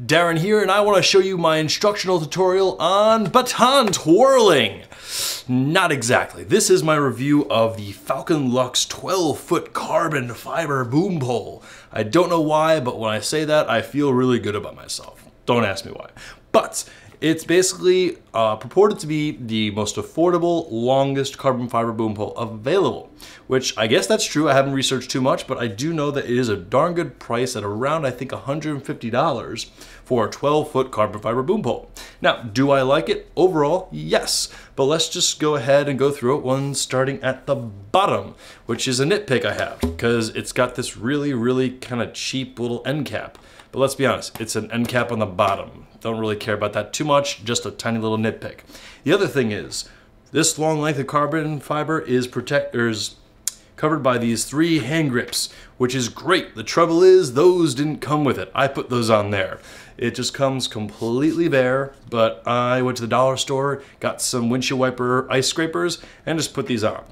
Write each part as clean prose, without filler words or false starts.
Darren here, and I want to show you my instructional tutorial on baton twirling. Not exactly. This is my review of the Falcon Lux 12-foot carbon fiber boom pole. I don't know why, but when I say that, I feel really good about myself. Don't ask me why. But it's basically purported to be the most affordable, longest carbon fiber boom pole available, which I guess that's true. I haven't researched too much, but I do know that it is a darn good price at around, I think, $150 for a 12-foot carbon fiber boom pole. Now, do I like it? Overall, yes. But let's just go ahead and go through it, one starting at the bottom, which is a nitpick I have, because it's got this really kind of cheap little end cap. But let's be honest, it's an end cap on the bottom. Don't really care about that too much, just a tiny little nitpick. The other thing is, this long length of carbon fiber is covered by these 3 hand grips, which is great. The trouble is, those didn't come with it. I put those on there. It just comes completely bare, but I went to the dollar store, got some windshield wiper ice scrapers, and just put these on.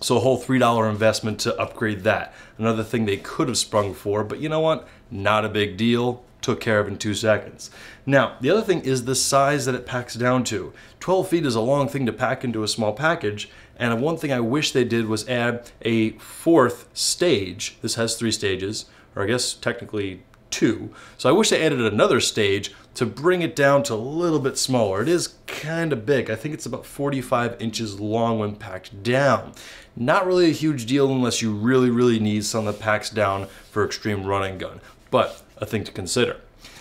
So a whole $3 investment to upgrade that. Another thing they could have sprung for, but you know what? Not a big deal. Took care of in 2 seconds. Now, the other thing is the size that it packs down to. 12 feet is a long thing to pack into a small package, and one thing I wish they did was add a 4th stage. This has 3 stages, or I guess technically 2. So I wish they added another stage to bring it down to a little bit smaller. It is kind of big. I think it's about 45 inches long when packed down. Not really a huge deal unless you really need something that packs down for extreme running gun, but a thing to consider.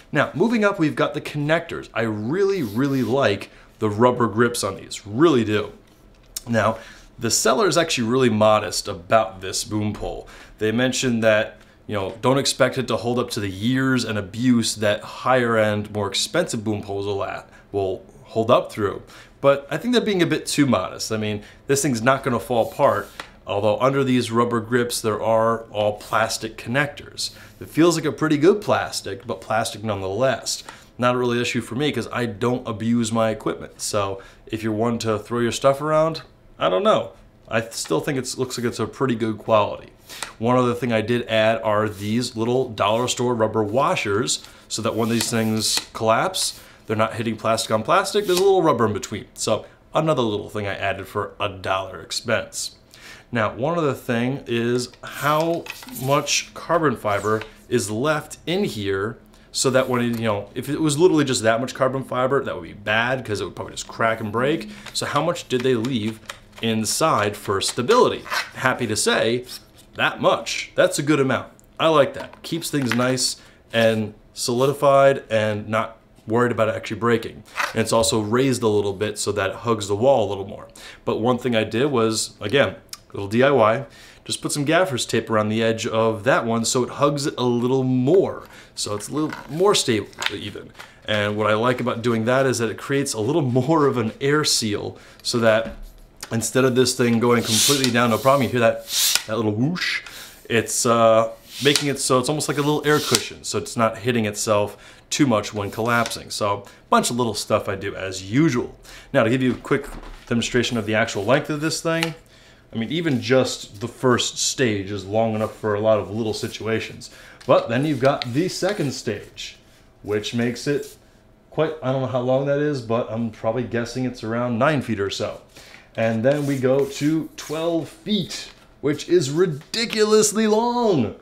Now, moving up, we've got the connectors. I really like the rubber grips on these, really do. Now, the seller is actually really modest about this boom pole. They mentioned that, you know, don't expect it to hold up to the years and abuse that higher end, more expensive boom poles will hold up through. But I think they're being a bit too modest. I mean, this thing's not gonna fall apart, although under these rubber grips, there are all plastic connectors. It feels like a pretty good plastic, but plastic nonetheless. Not really an issue for me because I don't abuse my equipment. So if you're one to throw your stuff around, I don't know. I still think it looks like it's a pretty good quality. One other thing I did add are these little dollar store rubber washers so that when these things collapse, they're not hitting plastic on plastic. There's a little rubber in between. So another little thing I added for $1 expense. Now, one other thing is how much carbon fiber is left in here so that when, you know, if it was literally just that much carbon fiber, that would be bad because it would probably just crack and break. So how much did they leave inside for stability? Happy to say, that much. That's a good amount. I like that. Keeps things nice and solidified and not worried about it actually breaking. And it's also raised a little bit so that it hugs the wall a little more. But one thing I did was, again, a little DIY, just put some gaffer's tape around the edge of that one so it hugs it a little more. So it's a little more stable even. And what I like about doing that is that it creates a little more of an air seal so that instead of this thing going completely down, no problem, you hear that little whoosh, it's making it so it's almost like a little air cushion, so it's not hitting itself too much when collapsing. So a bunch of little stuff I do as usual. Now to give you a quick demonstration of the actual length of this thing, I mean, even just the first stage is long enough for a lot of little situations. But then you've got the second stage, which makes it quite, I don't know how long that is, but I'm probably guessing it's around 9 feet or so. And then we go to 12 feet, which is ridiculously long.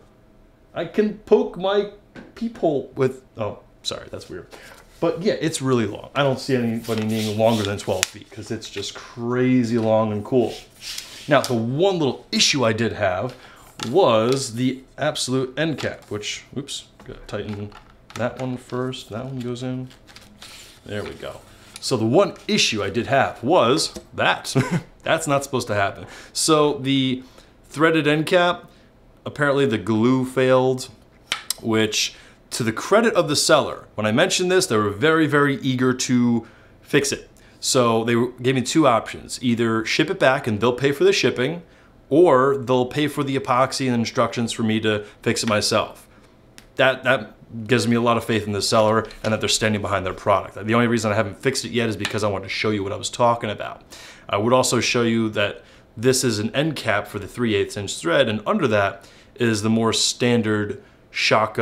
I can poke my peephole with, oh, sorry, that's weird. But yeah, it's really long. I don't see anybody needing longer than 12 feet because it's just crazy long and cool. Now, the one little issue I did have was the absolute end cap, which, oops, gotta tighten that one first. That one goes in. There we go. So the one issue I did have was that. That's not supposed to happen. So the threaded end cap, apparently the glue failed, which to the credit of the seller, when I mentioned this, they were very eager to fix it. So they gave me 2 options. Either ship it back and they'll pay for the shipping, or they'll pay for the epoxy and instructions for me to fix it myself. That gives me a lot of faith in the seller and that they're standing behind their product. The only reason I haven't fixed it yet is because I wanted to show you what I was talking about. I would also show you that this is an end cap for the 3/8 inch thread, and under that is the more standard shock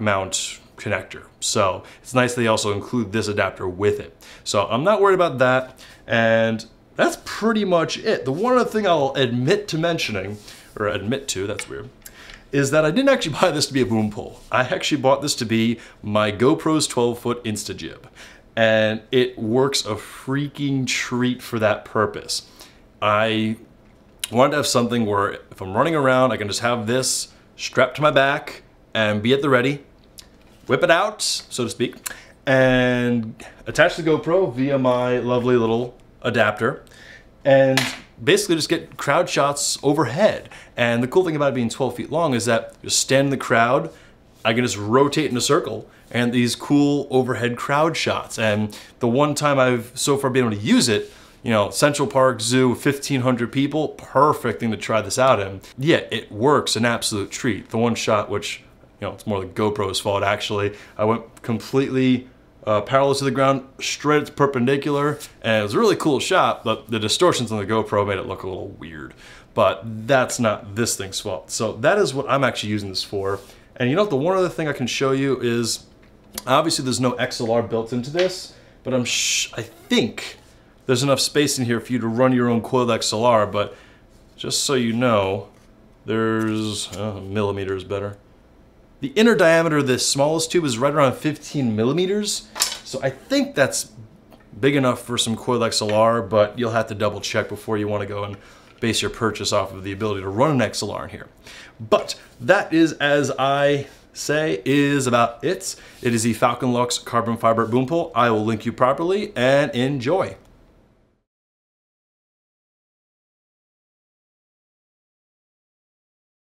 mount connector. So it's nice they also include this adapter with it. So I'm not worried about that. And that's pretty much it. The one other thing I'll admit to, that's weird, is that I didn't actually buy this to be a boom pole. I actually bought this to be my GoPro's 12-foot Insta-Jib. And it works a freaking treat for that purpose. I wanted to have something where if I'm running around, I can just have this strapped to my back and be at the ready, whip it out, so to speak, and attach the GoPro via my lovely little adapter, and basically just get crowd shots overhead. And the cool thing about it being 12 feet long is that you stand in the crowd, I can just rotate in a circle, and these cool overhead crowd shots. And the one time I've so far been able to use it, you know, Central Park Zoo, 1,500 people, perfect thing to try this out in. Yeah, it works, an absolute treat. The one shot, which, you know, it's more the GoPro's fault actually, I went completely parallel to the ground, straight it's perpendicular, and it was a really cool shot, but the distortions on the GoPro made it look a little weird. But that's not this thing's fault. So that is what I'm actually using this for. And you know what, the one other thing I can show you is, obviously there's no XLR built into this, but I think there's enough space in here for you to run your own coiled XLR, but just so you know, there's, millimeters better. The inner diameter of this smallest tube is right around 15 millimeters, so I think that's big enough for some coiled XLR, but you'll have to double check before you want to go and base your purchase off of the ability to run an XLR in here. But that is, as I say, is about it. It is the Falcon Lux carbon fiber boom pole. I will link you properly, and enjoy.